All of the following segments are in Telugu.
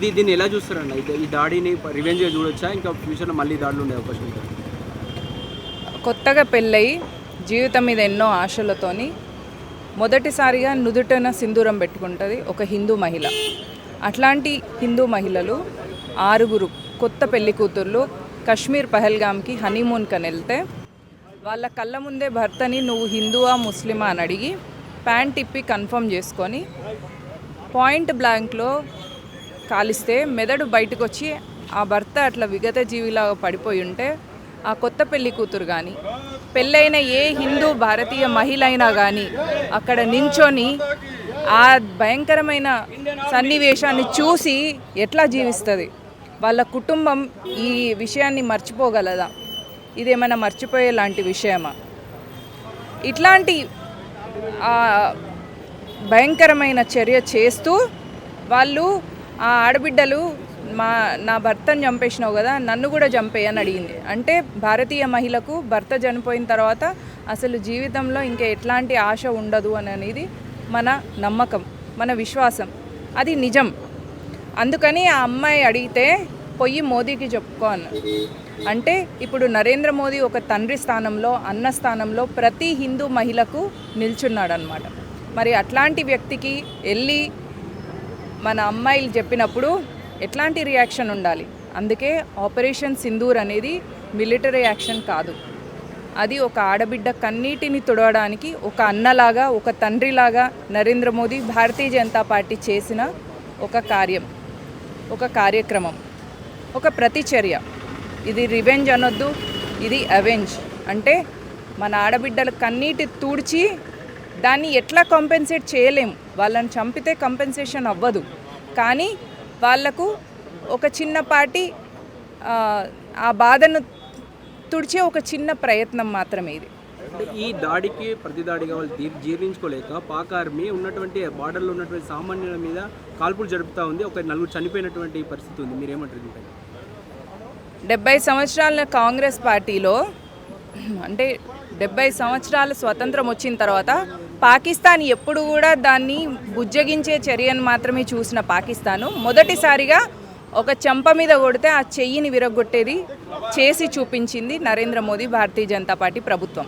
దీన్ని ఎలా చూస్తారన్న? ఈ దాడిని రివెంజ్గా చూడొచ్చా, ఇంకా ఫ్యూచర్లో మళ్ళీ దాడులు ఉండే అవకాశం ఉంటుంది? కొత్తగా పెళ్ళయి జీవితం మీద ఎన్నో ఆశలతోని మొదటిసారిగా నుదుటన సింధూరం పెట్టుకుంటుంది ఒక హిందూ మహిళ. అట్లాంటి హిందూ మహిళలు 6 కొత్త పెళ్లి కూతుర్లు కశ్మీర్ పహల్గామ్కి హనీమూన్ కని వెళ్తే వాళ్ళ కళ్ళ ముందే భర్తని నువ్వు హిందువా ముస్లిమా అని అడిగి ప్యాంట్ ఇప్పి కన్ఫర్మ్ చేసుకొని పాయింట్ బ్లాంక్లో కాలిస్తే మెదడు బయటకు వచ్చి ఆ భర్త అట్లా విగత జీవిలాగా పడిపోయి ఉంటే ఆ కొత్త పెళ్లి కూతురు కానీ పెళ్ళైన ఏ హిందూ భారతీయ మహిళ అయినా కానీ అక్కడ నించొని ఆ భయంకరమైన సన్నివేశాన్ని చూసి ఎట్లా జీవిస్తుంది? వాళ్ళ కుటుంబం ఈ విషయాన్ని మర్చిపోగలదా? ఇదేమైనా మర్చిపోయేలాంటి విషయమా? ఇట్లాంటి భయంకరమైన చర్య చేస్తూ వాళ్ళు ఆ ఆడబిడ్డలు నా భర్తను చంపేసినావు కదా, నన్ను కూడా చంపేయని అడిగింది. అంటే భారతీయ మహిళకు భర్త చనిపోయిన తర్వాత అసలు జీవితంలో ఇంకా ఎట్లాంటి ఆశ ఉండదు అనేది మన నమ్మకం, మన విశ్వాసం, అది నిజం. అందుకని ఆ అమ్మాయి అడిగితే పోయి మోదీకి చెప్పుకో అన్నారు. అంటే ఇప్పుడు నరేంద్ర మోదీ ఒక తండ్రి స్థానంలో, అన్న స్థానంలో ప్రతి హిందూ మహిళకు నిల్చున్నాడు అన్నమాట. మరి అట్లాంటి వ్యక్తికి వెళ్ళి మన అమ్మాయిలు చెప్పినప్పుడు ఎట్లాంటి రియాక్షన్ ఉండాలి? అందుకే ఆపరేషన్ సింధూర్ అనేది మిలిటరీ యాక్షన్ కాదు. అది ఒక ఆడబిడ్డ కన్నీటిని తుడవడానికి ఒక అన్నలాగా, ఒక తండ్రిలాగా నరేంద్ర మోదీ భారతీయ జనతా పార్టీ చేసిన ఒక కార్యం, ఒక కార్యక్రమం, ఒక ప్రతిచర్య. ఇది రివెంజ్ అనొద్దు, ఇది అవెంజ్. అంటే మన ఆడబిడ్డల కన్నీటి తుడిచి దాన్ని ఎట్లా కాంపెన్సేట్ చేయలేము. వాళ్ళని చంపితే కాంపెన్సేషన్ అవ్వదు, కానీ వాళ్లకు ఒక చిన్నపాటి ఆ బాధను తుడిచే ఒక చిన్న ప్రయత్నం మాత్రమే ఇది. ఈ దాడికి ప్రతిదాడిగా వాళ్ళు జీర్ణించుకోలేక పాక్ ఆర్మీ ఉన్నటువంటి బార్డర్లో ఉన్నటువంటి సామాన్యుల మీద కాల్పులు జరుపుతూ ఉంది. ఒక 4 చనిపోయినటువంటి పరిస్థితి ఉంది. మీరేమంటారు? 70 సంవత్సరాల కాంగ్రెస్ పార్టీలో, అంటే 70 సంవత్సరాల స్వతంత్రం వచ్చిన తర్వాత పాకిస్తాన్ ఎప్పుడు కూడా దాన్ని బుజ్జగించే చర్యను మాత్రమే చూసిన పాకిస్తాను మొదటిసారిగా ఒక చెంప మీద కొడితే ఆ చెయ్యిని విరగొట్టేది చేసి చూపించింది నరేంద్ర మోదీ భారతీయ జనతా పార్టీ ప్రభుత్వం.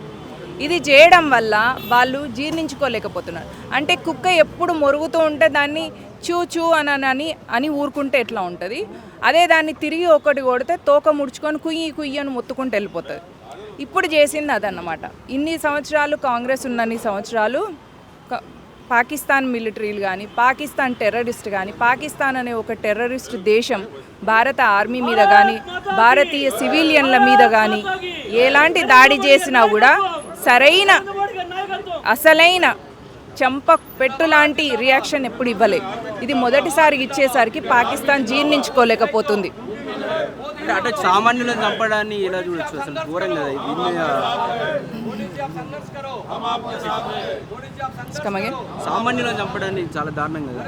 ఇది చేయడం వల్ల వాళ్ళు జీర్ణించుకోలేకపోతున్నారు. అంటే కుక్క ఎప్పుడు మొరుగుతూ ఉంటే దాన్ని చూ చూ అని ఊరుకుంటే ఎట్లా ఉంటుంది, అదే దాన్ని తిరిగి ఒకటి కొడితే తోక ముడుచుకొని కుయ్యి కుయ్యి అని మొత్తుకుంటూ వెళ్ళిపోతుంది. ఇప్పుడు చేసింది అదన్నమాట. ఇన్ని సంవత్సరాలు కాంగ్రెస్ ఉన్నన్ని సంవత్సరాలు పాకిస్తాన్ మిలిటరీలు కానీ, పాకిస్తాన్ టెర్రరిస్ట్ కానీ, పాకిస్తాన్ అనే ఒక టెర్రరిస్ట్ దేశం భారత ఆర్మీ మీద కానీ, భారతీయ సివిలియన్ల మీద కానీ ఎలాంటి దాడి చేసినా కూడా సరైన అసలైన చంప పెట్టు లాంటి రియాక్షన్ ఎప్పుడు ఇవ్వలేదు. ఇది మొదటిసారి ఇచ్చేసరికి పాకిస్తాన్ జీర్ణించుకోలేకపోతుంది. అంటే సామాన్యులను చంపడాన్ని ఎలా చూడొచ్చు? అసలు ఘోరం కదా సామాన్యులను చంపడాన్ని, చాలా దారుణం కదా.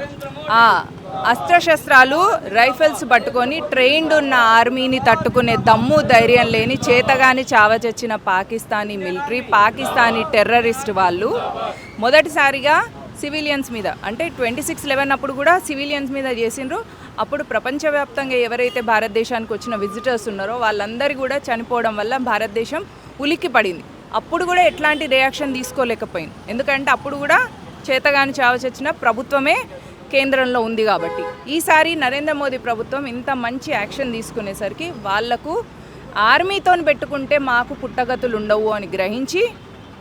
అస్త్రశస్త్రాలు రైఫిల్స్ పట్టుకొని ట్రైన్డ్ ఉన్న ఆర్మీని తట్టుకునే దమ్ము ధైర్యం లేని చేతగాని చావచచ్చిన పాకిస్తానీ మిలిటరీ, పాకిస్తానీ టెర్రరిస్ట్ వాళ్ళు మొదటిసారిగా సివిలియన్స్ మీద, అంటే 26/11 అప్పుడు కూడా సివిలియన్స్ మీద చేసిండ్రు. అప్పుడు ప్రపంచవ్యాప్తంగా ఎవరైతే భారతదేశానికి వచ్చిన విజిటర్స్ ఉన్నారో వాళ్ళందరూ కూడా చనిపోవడం వల్ల భారతదేశం ఉలిక్కి పడింది. అప్పుడు కూడా ఎట్లాంటి రియాక్షన్ తీసుకోలేకపోయింది, ఎందుకంటే అప్పుడు కూడా చేతగాని చావచచ్చిన ప్రభుత్వమే కేంద్రంలో ఉంది కాబట్టి. ఈసారి నరేంద్ర మోదీ ప్రభుత్వం ఇంత మంచి యాక్షన్ తీసుకునేసరికి వాళ్లకు ఆర్మీతో పెట్టుకుంటే మాకు పుట్టగతులు ఉండవు అని గ్రహించి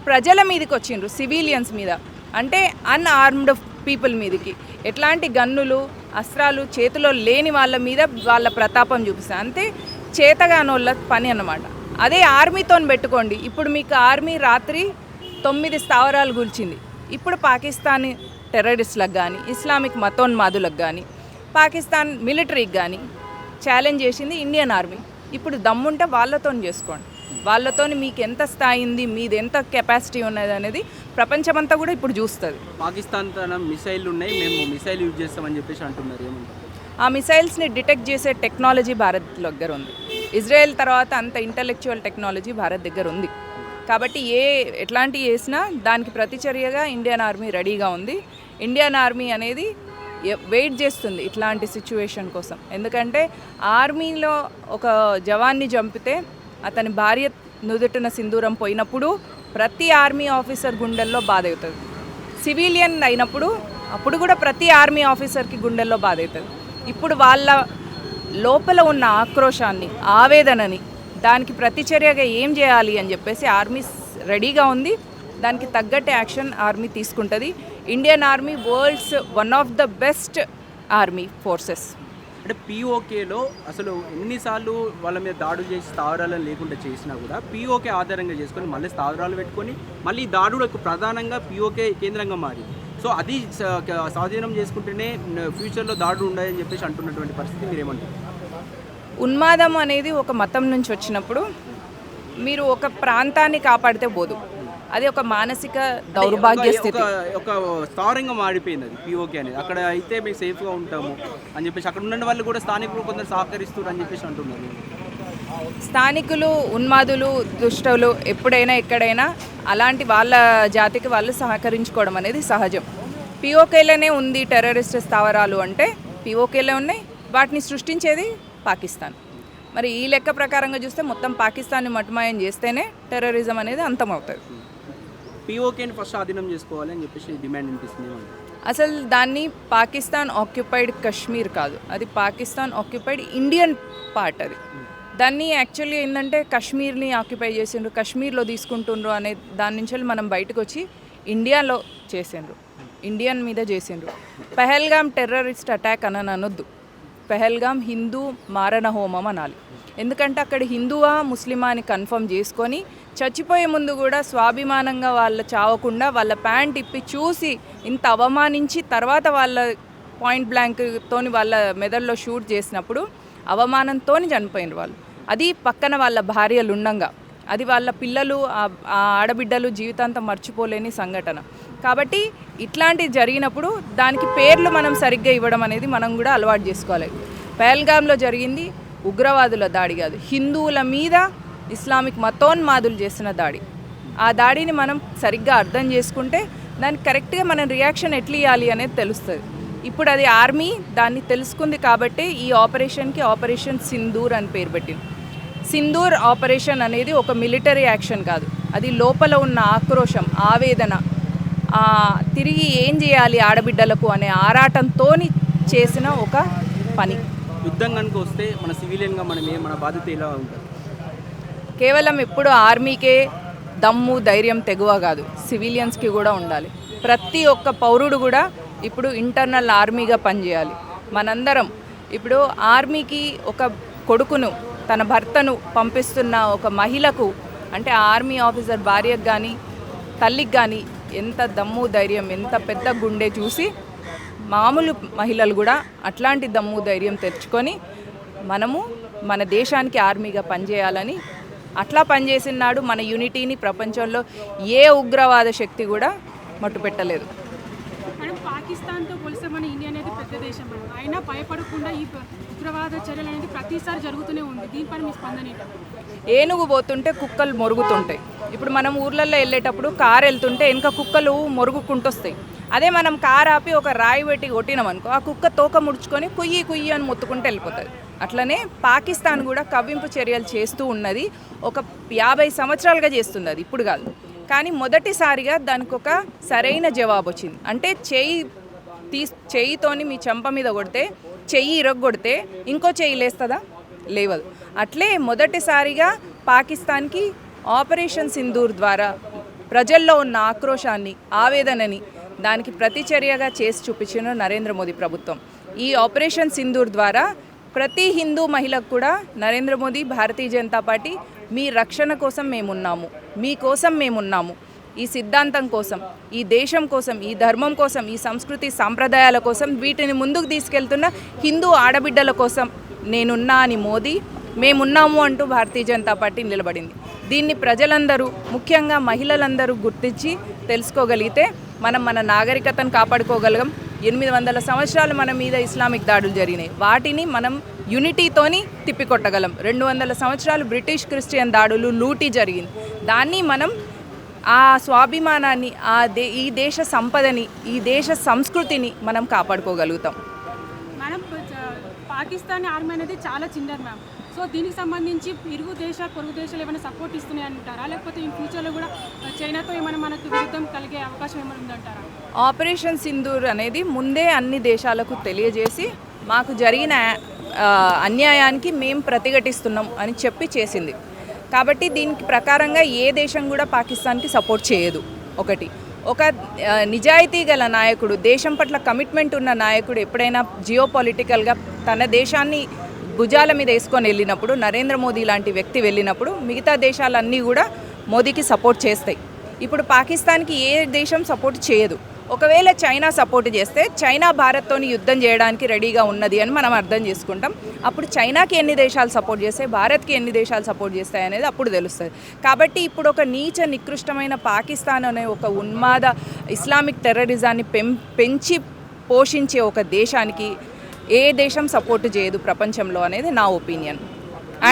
ప్రజల మీదకి వచ్చిండ్రు, సివిలియన్స్ మీద, అంటే అన్ఆర్మ్డ్ పీపుల్ మీదకి. ఎట్లాంటి గన్నులు అస్త్రాలు చేతిలో లేని వాళ్ళ మీద వాళ్ళ ప్రతాపం చూపిస్తారు. అంతే చేతగానోళ్ళ పని అన్నమాట. అదే ఆర్మీతో పెట్టుకోండి. ఇప్పుడు మీకు ఆర్మీ రాత్రి 9 స్థావరాలు కూల్చింది. ఇప్పుడు పాకిస్తాన్ టెర్రరిస్టులకు కానీ, ఇస్లామిక్ మతోన్మాదులకు కానీ, పాకిస్తాన్ మిలిటరీకి కానీ ఛాలెంజ్ చేసింది ఇండియన్ ఆర్మీ. ఇప్పుడు దమ్ముంటే వాళ్ళతో చేసుకోండి. వాళ్ళతో మీకు ఎంత స్థాయి ఉంది, మీది ఎంత కెపాసిటీ ఉన్నది అనేది ప్రపంచమంతా కూడా ఇప్పుడు చూస్తుంది. పాకిస్తాన్ తన మిసైల్ ఉన్నాయి, మేము మిసైల్ యూజ్ చేస్తామని చెప్పేసి అంటున్నారు. ఏమంటారు? ఆ మిసైల్స్ని డిటెక్ట్ చేసే టెక్నాలజీ భారత్ దగ్గర ఉంది. ఇజ్రాయెల్ తర్వాత అంత ఇంటలెక్చువల్ టెక్నాలజీ భారత్ దగ్గర ఉంది. కాబట్టి ఎట్లాంటివి చేసినా దానికి ప్రతిచర్యగా ఇండియన్ ఆర్మీ రెడీగా ఉంది. ఇండియన్ ఆర్మీ అనేది వెయిట్ చేస్తుంది ఇట్లాంటి సిచ్యువేషన్ కోసం. ఎందుకంటే ఆర్మీలో ఒక జవాన్ని చంపితే అతని భార్య నుదుటిన సింధూరం పోయినప్పుడు ప్రతి ఆర్మీ ఆఫీసర్ గుండెల్లో బాధ అవుతుంది. సివిలియన్ అయినప్పుడు అప్పుడు కూడా ప్రతి ఆర్మీ ఆఫీసర్కి గుండెల్లో బాధ అవుతుంది. ఇప్పుడు వాళ్ళ లోపల ఉన్న ఆక్రోశాన్ని, ఆవేదనని, దానికి ప్రతిచర్యగా ఏం చేయాలి అని చెప్పేసి ఆర్మీ రెడీగా ఉంది. దానికి తగ్గట్టు యాక్షన్ ఆర్మీ తీసుకుంటుంది. Indian army world's one of the best army forces. అంటే పీఓకేలో అసలు ఎన్నిసార్లు వాళ్ళ మీద దాడులు చేసి స్థావరాలను లేకుండా చేసినా కూడా పీఓకే ఆధారంగా చేసుకొని మళ్ళీ స్థావరాలు పెట్టుకొని మళ్ళీ దాడులకు ప్రధానంగా పీఓకే కేంద్రంగా మారింది. సో అది స్వాధీనం చేసుకుంటేనే ఫ్యూచర్లో దాడులు ఉన్నాయని చెప్పేసి అంటున్నటువంటి పరిస్థితి మీరేమంటారు? ఉన్మాదం అనేది ఒక మతం నుంచి వచ్చినప్పుడు మీరు ఒక ప్రాంతాన్ని కాపాడితే పోదు, అది ఒక మానసిక దౌర్భాగ్య స్థితి. ఒక స్థావరంగా మారిపోయింది అది పీఓకే అనేది. అక్కడ అయితే మేము సేఫ్గా ఉంటాము అని చెప్పేసి అక్కడ ఉన్న వాళ్ళు కూడా స్థానికులు కొందరు సహకరిస్తారు అని చెప్పేసి అంటున్నారు. స్థానికులు ఉన్మాదులు, దుష్టులు ఎప్పుడైనా ఎక్కడైనా అలాంటి వాళ్ళ జాతికి వాళ్ళు సహకరించుకోవడం అనేది సహజం. పీఓకేలోనే ఉంది టెర్రరిస్ట్ స్థావరాలు అంటే పీఓకేలో ఉన్నాయి. వాటిని సృష్టించేది పాకిస్తాన్. మరి ఈ లెక్క ప్రకారంగా చూస్తే మొత్తం పాకిస్తాన్ని మటుమాయం చేస్తేనే టెర్రరిజం అనేది అంతమవుతుంది. పీఓకేని ఫస్ట్ స్వాధీనం చేసుకోవాలి అని చెప్పేసి డిమాండ్ అనిపిస్తుంది. అసలు దాన్ని పాకిస్తాన్ ఆక్యుపైడ్ కశ్మీర్ కాదు, అది పాకిస్తాన్ ఆక్యుపైడ్ ఇండియన్ పార్ట్. అది దాన్ని యాక్చువల్లీ ఏంటంటే కాశ్మీర్ని ఆక్యుపై చేసిండ్రు, కాశ్మీర్లో తీసుకుంటుండ్రు అనే దాని నుంచి మనం బయటకు వచ్చి ఇండియాలో చేసిండ్రు, ఇండియన్ మీద చేసిండ్రు. పెహల్గామ్ టెర్రరిస్ట్ అటాక్ అని అనొద్దు, పెహల్గామ్ హిందూ మారణ హోమం అనాలి. ఎందుకంటే అక్కడ హిందువా ముస్లిమా అని కన్ఫర్మ్ చేసుకొని చచ్చిపోయే ముందు కూడా స్వాభిమానంగా వాళ్ళ చావకుండా వాళ్ళ ప్యాంట్ ఇప్పి చూసి ఇంత అవమానించి తర్వాత వాళ్ళ పాయింట్ బ్లాంక్తోని వాళ్ళ మెదడులో షూట్ చేసినప్పుడు అవమానంతో చనిపోయిన వాళ్ళు. అది పక్కన వాళ్ళ భార్యలు ఉండంగా, అది వాళ్ళ పిల్లలు, ఆ ఆడబిడ్డలు జీవితాంతం మర్చిపోలేని సంఘటన. కాబట్టి ఇట్లాంటివి జరిగినప్పుడు దానికి పేర్లు మనం సరిగ్గా ఇవ్వడం అనేది మనం కూడా అలవాటు చేసుకోవాలి. పహల్గామ్లో జరిగింది ఉగ్రవాదుల దాడి కాదు, హిందువుల మీద ఇస్లామిక్ మతోన్మాదులు చేసిన దాడి. ఆ దాడిని మనం సరిగ్గా అర్థం చేసుకుంటే దానికి కరెక్ట్గా మనం రియాక్షన్ ఎట్లా ఇవ్వాలి అనేది తెలుస్తుంది. ఇప్పుడు అది ఆర్మీ దాన్ని తెలుసుకుంది కాబట్టి ఈ ఆపరేషన్కి ఆపరేషన్ సింధూర్ అని పేరు పెట్టింది. సింధూర్ ఆపరేషన్ అనేది ఒక మిలిటరీ యాక్షన్ కాదు, అది లోపల ఉన్న ఆక్రోశం, ఆవేదన, తిరిగి ఏం చేయాలి ఆడబిడ్డలకు అనే ఆరాటంతో చేసిన ఒక పని. యుద్ధం కనుక వస్తే మన సివిలియన్గా మన బాధ్యత ఎలా ఉంటుంది? కేవలం ఎప్పుడు ఆర్మీకే దమ్ము ధైర్యం తెగువ కాదు, సివిలియన్స్కి కూడా ఉండాలి. ప్రతి ఒక్క పౌరుడు కూడా ఇప్పుడు ఇంటర్నల్ ఆర్మీగా పనిచేయాలి. మనందరం ఇప్పుడు ఆర్మీకి ఒక కొడుకును, తన భర్తను పంపిస్తున్న ఒక మహిళకు, అంటే ఆర్మీ ఆఫీసర్ భార్యకు కానీ తల్లికి కానీ ఎంత దమ్ము ధైర్యం, ఎంత పెద్ద గుండె చూసి మామూలు మహిళలు కూడా అట్లాంటి దమ్ము ధైర్యం తెచ్చుకొని మనము మన దేశానికి ఆర్మీగా పనిచేయాలని అట్లా పనిచేసిన నాడు మన యూనిటీని ప్రపంచంలో ఏ ఉగ్రవాద శక్తి కూడా మట్టుపెట్టలేదు. మేడం, పాకిస్తాన్తో పోలిస్తే మన ఇండియా అనేది పెద్ద దేశం మేడం, అయినా భయపడకుండా ఈ ఉగ్రవాద చర్యలు అనేది ప్రతిసారి జరుగుతూనే ఉంది. దీనిపైన మీ స్పందన ఏంటి? ఏనుగు పోతుంటే కుక్కలు మొరుగుతుంటాయి. ఇప్పుడు మనం ఊర్లలో వెళ్ళేటప్పుడు కారు వెళ్తుంటే వెనక కుక్కలు మొరుగుకుంటొస్తాయి. అదే మనం కారు ఆపి ఒక రాయి పెట్టి కొట్టినామనుకో, ఆ కుక్క తోక ముడుచుకొని కుయ్యి కుయ్యి అని మొత్తుకుంటూ వెళ్ళిపోతుంది. అట్లనే పాకిస్తాన్ కూడా కవ్వింపు చర్యలు చేస్తూ ఉన్నది. ఒక 50 సంవత్సరాలుగా చేస్తుంది, అది ఇప్పుడు కాదు. కానీ మొదటిసారిగా దానికి ఒక సరైన జవాబు వచ్చింది. అంటే చెయ్యితోని మీ చెంప మీద కొడితే, చెయ్యి ఇరగొడితే ఇంకో చెయ్యి లేస్తుందా? లేవదు. అట్లే మొదటిసారిగా పాకిస్తాన్కి ఆపరేషన్ సింధూర్ ద్వారా ప్రజల్లో ఉన్న ఆక్రోశాన్ని, ఆవేదనని దానికి ప్రతిచర్యగా చేసి చూపించిన నరేంద్ర మోదీ ప్రభుత్వం. ఈ ఆపరేషన్ సింధూర్ ద్వారా ప్రతి హిందూ మహిళకు కూడా నరేంద్ర మోదీ, భారతీయ జనతా పార్టీ మీ రక్షణ కోసం మేమున్నాము, మీకోసం మేమున్నాము, ఈ సిద్ధాంతం కోసం, ఈ దేశం కోసం, ఈ ధర్మం కోసం, ఈ సంస్కృతి సాంప్రదాయాల కోసం, వీటిని ముందుకు తీసుకెళ్తున్న హిందూ ఆడబిడ్డల కోసం నేనున్నా అని మోదీ, మేమున్నాము అంటూ భారతీయ జనతా పార్టీ నిలబడింది. దీన్ని ప్రజలందరూ, ముఖ్యంగా మహిళలందరూ గుర్తించి తెలుసుకోగలిగితే మనం మన నాగరికతను కాపాడుకోగలం. 800 సంవత్సరాలు మన మీద ఇస్లామిక్ దాడులు జరిగినాయి, వాటిని మనం యూనిటీతోని తిప్పికొట్టగలం. 200 సంవత్సరాలు బ్రిటిష్ క్రిస్టియన్ దాడులు, లూటీ జరిగింది, దాన్ని మనం ఆ స్వాభిమానాన్ని, ఈ దేశ సంపదని, ఈ దేశ సంస్కృతిని మనం కాపాడుకోగలుగుతాం. మేడం, పాకిస్తాన్ ఆర్మీ అనేది చాలా చిన్నది మ్యామ్. సో దీనికి సంబంధించి పొరుగు దేశాలు ఏమైనా సపోర్ట్ ఇస్తున్నాయి అంటారా, లేకపోతే ఈ ఫ్యూచర్లో కూడా చైనాతో ఏమైనా మనకు విరుద్ధం కలిగే అవకాశం ఏమైనా ఉందంటారా? ఆపరేషన్ సింధూర్ అనేది ముందే అన్ని దేశాలకు తెలియజేసి మాకు జరిగిన అన్యాయానికి మేము ప్రతిఘటిస్తున్నాం అని చెప్పి చేసింది. కాబట్టి దీనికి ప్రకారంగా ఏ దేశం కూడా పాకిస్తాన్కి సపోర్ట్ చేయదు. ఒక నిజాయితీ గల నాయకుడు, దేశం పట్ల కమిట్మెంట్ ఉన్న నాయకుడు ఎప్పుడైనా జియోపాలిటికల్గా తన దేశాన్ని భుజాల మీద వేసుకొని వెళ్ళినప్పుడు, నరేంద్ర మోదీ లాంటి వ్యక్తి వెళ్ళినప్పుడు మిగతా దేశాలన్నీ కూడా మోదీకి సపోర్ట్ చేస్తాయి. ఇప్పుడు పాకిస్తాన్కి ఏ దేశం సపోర్ట్ చేయదు. ఒకవేళ చైనా సపోర్ట్ చేస్తే చైనా భారత్తోని యుద్ధం చేయడానికి రెడీగా ఉన్నది అని మనం అర్థం చేసుకుంటాం. అప్పుడు చైనాకి ఎన్ని దేశాలు సపోర్ట్ చేస్తాయి, భారత్కి ఎన్ని దేశాలు సపోర్ట్ చేస్తాయి అనేది అప్పుడు తెలుస్తుంది. కాబట్టి ఇప్పుడు ఒక నీచ నికృష్టమైన పాకిస్తాన్ అనే ఒక ఉన్మాద ఇస్లామిక్ టెర్రరిజాన్ని పెంచి పోషించే ఒక దేశానికి ఏ దేశం సపోర్ట్ చేయదు ప్రపంచంలో అనేది నా ఒపీనియన్.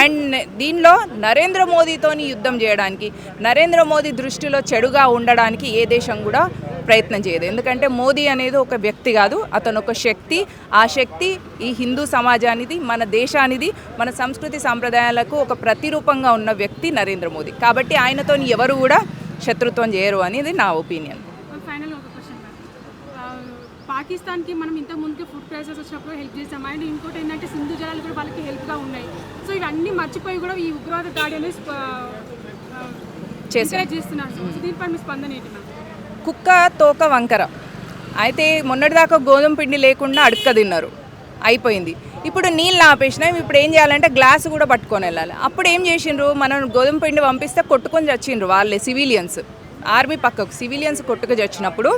అండ్ దీనిలో నరేంద్ర మోదీతోని యుద్ధం చేయడానికి, నరేంద్ర మోదీ దృష్టిలో చెడుగా ఉండడానికి ఏ దేశం కూడా ప్రయత్నం చేయదు. ఎందుకంటే మోదీ అనేది ఒక వ్యక్తి కాదు, అతను ఒక శక్తి. ఆ శక్తి ఈ హిందూ సమాజానిది, మన దేశానిది, మన సంస్కృతి సాంప్రదాయాలకు ఒక ప్రతిరూపంగా ఉన్న వ్యక్తి నరేంద్ర మోదీ. కాబట్టి ఆయనతో ఎవరు కూడా శత్రుత్వం చేయరు అనేది నా ఒపీనియన్. ఫైనల్ ఒక క్వశ్చన్ మ్యామ్, పాకిస్తాన్కి మనం ఇంతకు ముందుకి ఫుడ్ క్రైసిస్ వచ్చినప్పుడు హెల్ప్ చేసాం. అండ్ ఇంకోటి ఏంటంటే సింధు జలాలు కూడా వాళ్ళకి హెల్ప్గా ఉన్నాయి. సో ఇవన్నీ మర్చిపోయి కూడా ఈ ఉగ్రవాద దాడి అనేది చేస్తున్నారు. సో దీనిపై మీ స్పందన ఏంటి మ్యామ్? కుక్క తోక వంకర అయితే మొన్నటిదాకా గోధుమ పిండి లేకుండా అడుక్క తిన్నారు, అయిపోయింది. ఇప్పుడు నీళ్ళు ఆపేసినాం. ఇప్పుడు ఏం చేయాలంటే గ్లాసు కూడా పట్టుకొని వెళ్ళాలి. అప్పుడు ఏం చేసిండ్రు, మనం గోధుమ పిండి పంపిస్తే కొట్టుకొని చచ్చిండ్రు వాళ్ళే, సివిలియన్స్. ఆర్మీ పక్కకు సివిలియన్స్ కొట్టుకు చచ్చినప్పుడు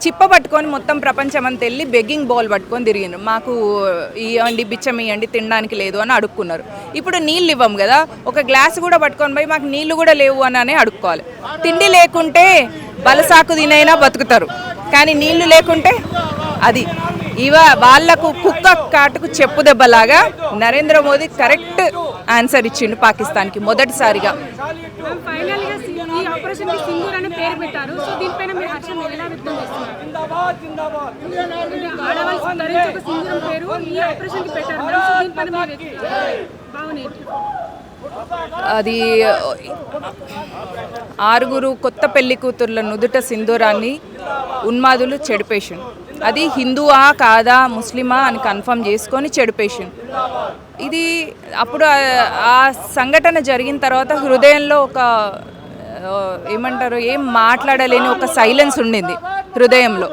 చిప్ప పట్టుకొని మొత్తం ప్రపంచం అంతా వెళ్ళి బెగ్గింగ్ బౌల్ పట్టుకొని తిరిగిండ్రు. మాకు ఇవ్వండి, బిచ్చం ఇవ్వండి, తినడానికి లేదు అని అడుక్కున్నారు. ఇప్పుడు నీళ్ళు ఇవ్వం కదా, ఒక గ్లాసు కూడా పట్టుకొని పోయి మాకు నీళ్ళు కూడా లేవు అని అడుక్కోవాలి. తిండి లేకుంటే బలసాకు తినైనా బతుకుతారు, కానీ నీళ్లు లేకుంటే అది వాళ్లకు కుక్క కాటుకు చెప్పు దెబ్బలాగా నరేంద్ర మోదీ కరెక్ట్ ఆన్సర్ ఇచ్చిండు పాకిస్తాన్కి మొదటిసారిగా. ఫైనల్గా ఈ ఆపరేషన్కి సింధూర్ అనే పేరు పెట్టారు. సో దీనిపైన మీరు హర్షం ఎలా వ్యక్తం చేస్తున్నారు? ఆడవాళ్ళు ధరించి ఒక సింధూరం పేరు ఈ ఆపరేషన్కి పెట్టారు. సో దీనిపైన భావన ఏంటి? అది 6 కొత్త పెళ్లి కూతుర్ల నుదుట సింధూరాన్ని ఉన్మాదులు చెడిపేషన్. అది హిందువా కాదా, ముస్లిమా అని కన్ఫర్మ్ చేసుకొని చెడిపేషన్. ఇది అప్పుడు ఆ సంఘటన జరిగిన తర్వాత హృదయంలో ఒక ఏమంటారు, ఏం మాట్లాడలేని ఒక సైలెన్స్ ఉండింది హృదయంలో.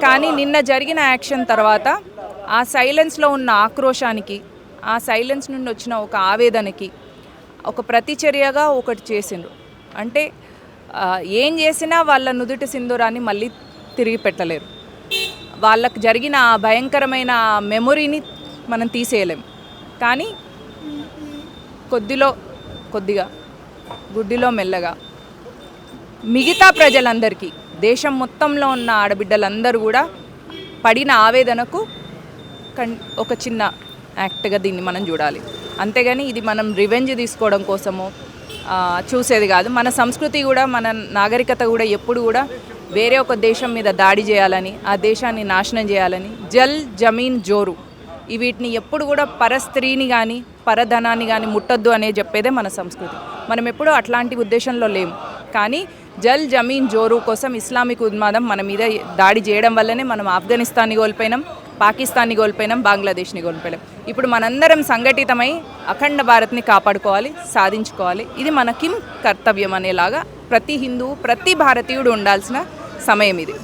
కానీ నిన్న జరిగిన యాక్షన్ తర్వాత ఆ సైలెన్స్లో ఉన్న ఆక్రోశానికి, ఆ సైలెన్స్ నుండి వచ్చిన ఒక ఆవేదనకి ఒక ప్రతిచర్యగా ఒకటి చేసిండ్రు. అంటే ఏం చేసినా వాళ్ళ నుదుటి సింధూరాన్ని మళ్ళీ తిరిగి పెట్టలేరు. వాళ్ళకు జరిగిన ఆ భయంకరమైన మెమొరీని మనం తీసేయలేం. కానీ కొద్దిగా గుడ్డిలో మెల్లగా మిగతా ప్రజలందరికీ, దేశం మొత్తంలో ఉన్న ఆడబిడ్డలందరూ కూడా పడిన ఆవేదనకు ఒక చిన్న యాక్ట్గా దీన్ని మనం చూడాలి. అంతేగాని ఇది మనం రివెంజ్ తీసుకోవడం కోసమో చూసేది కాదు. మన సంస్కృతి కూడా, మన నాగరికత కూడా ఎప్పుడు కూడా వేరే ఒక దేశం మీద దాడి చేయాలని, ఆ దేశాన్ని నాశనం చేయాలని, జల్ జమీన్ జోరు వీటిని ఎప్పుడు కూడా పరస్త్రీని కానీ పరధనాన్ని కానీ ముట్టొద్దు అనే చెప్పేదే మన సంస్కృతి. మనం ఎప్పుడూ అట్లాంటి ఉద్దేశంలో లేము. కానీ జల్ జమీన్ జోరు కోసం ఇస్లామిక్ ఉన్మాదం మన మీద దాడి చేయడం వల్లనే మనం ఆఫ్ఘనిస్తాన్ని కోల్పోయినాం, పాకిస్తాన్ని కోల్పోయినాం, బంగ్లాదేశ్ని కోల్పోయినాం. ఇప్పుడు మనందరం సంఘటితమై అఖండ భారత్ని కాపాడుకోవాలి, సాధించుకోవాలి. ఇది మన కిం కర్తవ్యం అనేలాగా ప్రతి హిందువు, ప్రతి భారతీయుడు ఉండాల్సిన సమయం ఇది.